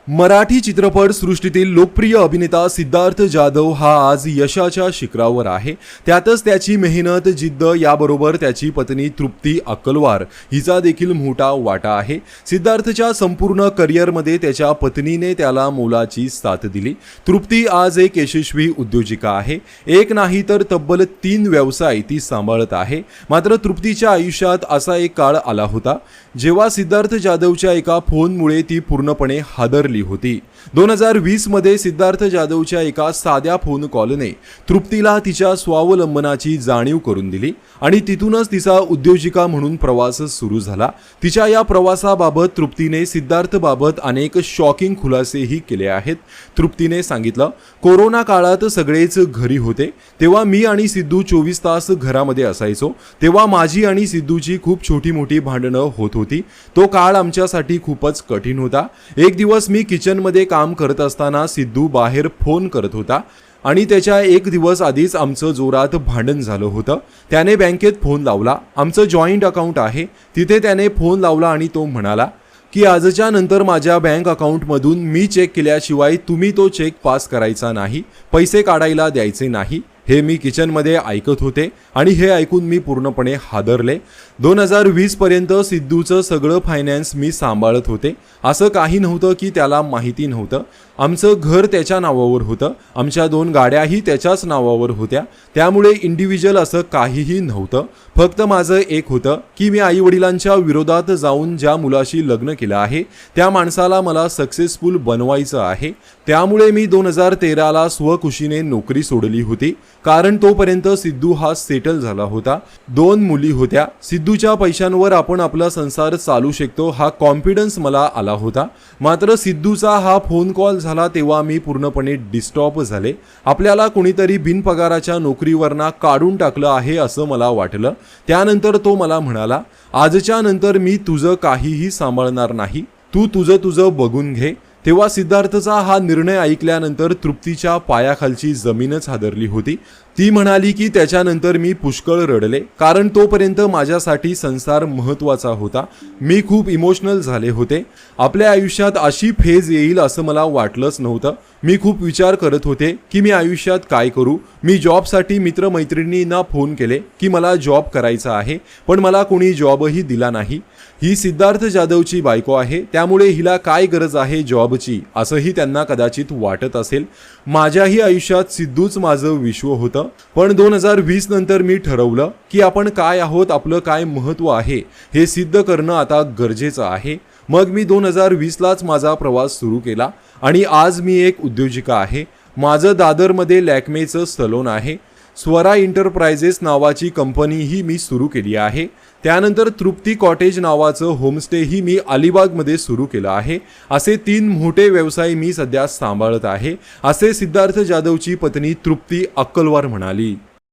मराठी चित्रपट सृष्टीतील लोकप्रिय अभिनेता सिद्धार्थ जाधव हा आज यशाच्या शिखरावर आहे। त्यातच त्याची मेहनत, जिद्द याबरोबर त्याची पत्नी तृप्ती अक्कलवार हिचा देखील मोठा वाटा आहे। सिद्धार्थच्या संपूर्ण करिअरमध्ये त्याच्या पत्नीने त्याला मोलाची साथ दिली। तृप्ती आज एक यशस्वी उद्योजिका आहे। एक नाही तर तब्बल 3 व्यवसाय ती सांभाळत आहे। मात्र तृप्तीच्या आयुष्यात असा एक काळ आला होता जेव्हा सिद्धार्थ जाधवच्या एका फोनमुळे ती पूर्णपणे हादरली होती। 2020 मध्ये सिद्धार्थ जाधवच्या एका साध्या फोन कॉलने तृप्तीला तिच्या स्वावलंबनाची जाणीव करून दिली आणि तिथूनच तिचा उद्योजिका म्हणून प्रवास सुरू झाला। तिच्या या प्रवासाबाबत तृप्तीने सिद्धार्थबाबत अनेक शॉकिंग खुलासेही केले आहेत। तृप्तीने सांगितलं, कोरोना काळात सगळेच घरी होते तेव्हा मी आणि सिद्धू 24 तास घरामध्ये असायचो। तेव्हा माझी आणि सिद्धूची खूप छोटी मोठी भांडणं होत होती। तो काळ आमच्यासाठी खूपच कठीण होता। एक दिवस मी किचनमध्ये काम करत असताना सिद्धू बाहेर फोन करत होता आणि त्याच्या एक दिवस आधीच आमचं जोरात भांडण झालं होतं। त्याने बँकेत फोन लावला, आमचं जॉईंट अकाउंट आहे तिथे त्याने फोन लावला आणि तो म्हणाला की आजच्या नंतर माझ्या बँक अकाउंटमधून मी चेक केल्याशिवाय तुम्ही तो चेक पास करायचा नाही, पैसे काढायला द्यायचे नाही। हे मी किचनमध्ये ऐकत होते आणि हे ऐकून मी पूर्णपणे हादरले। 2020 पर्यंत सिद्धूचं सगळं फायनान्स मी सांभाळत होते। असं काही नव्हतं की त्याला माहिती नव्हतं। आमचं घर त्याच्या नावावर होतं, आमच्या 2 गाड्याही त्याच्याच नावावर होत्या। त्यामुळे इंडिव्हिज्युअल असं काहीही नव्हतं। फक्त माझं एक होतं की मी आईवडिलांच्या विरोधात जाऊन ज्या मुलाशी लग्न केलं आहे त्या माणसाला मला सक्सेसफुल बनवायचं आहे। त्यामुळे मी 2013ला स्वखुशीने नोकरी सोडली होती, कारण तोपर्यंत सिद्धू हा सेटल झाला होता। 2 मुली होत्या। सिद्धूच्या पैशांवर आपण आपला संसार चालू शकतो हा कॉन्फिडन्स मला आला होता। मात्र सिद्धूचा हा फोन कॉल झाला तेव्हा मी पूर्णपणे डिस्टर्ब झाले। आपल्याला कोणीतरी बिनपगाराच्या नोकरीवरना काढून टाकलं आहे असं मला वाटलं। त्यानंतर तो मला म्हणाला, आजच्या नंतर मी तुझं काहीही सांभाळणार नाही, तू तुझं बघून घे। तेव्हा सिद्धार्थचा हा निर्णय ऐकल्यानंतर तृप्तीच्या पायाखालची जमीनच हादरली होती। ती म्हणाली की त्याच्यानंतर मी पुष्कळ रडले, कारण तोपर्यंत माझ्यासाठी संसार महत्त्वाचा होता। मी खूप इमोशनल झाले होते। आपल्या आयुष्यात अशी फेज येईल असं मला वाटलंच नव्हतं। मी खूप विचार करत होते की मी आयुष्यात काय करू। मी जॉबसाठी मित्रमैत्रिणींना फोन केले की मला जॉब करायचा आहे, पण मला कोणी जॉबही दिला नाही। ही सिद्धार्थ जाधवची बायको आहे, त्यामुळे हिला काय गरज आहे जॉबची असंही त्यांना कदाचित वाटत असेल। माझ्याही आयुष्यात सिद्धूच माझं विश्व होतं, पण 2020 नंतर मी ठरवलं की आपण काय आहोत, आपलं काय महत्त्व आहे हे सिद्ध करणं आता गरजेचं आहे। मग मी 2020लाच माझा प्रवास सुरू केला आणि आज मी एक उद्योजिका आहे। माझं दादरमध्ये लॅक्मेचं सलोन आहे। स्वरा एंटरप्राइजेस नावाची कंपनीही मी सुरू केली आहे। त्यानंतर तृप्ती कॉटेज नावाचं होमस्टेही मी अलिबागमध्ये सुरू केलं आहे। असे 3 मोठे व्यवसाय मी सध्या सांभाळत आहे, असे सिद्धार्थ जाधवची पत्नी तृप्ती अक्कलवार म्हणाली।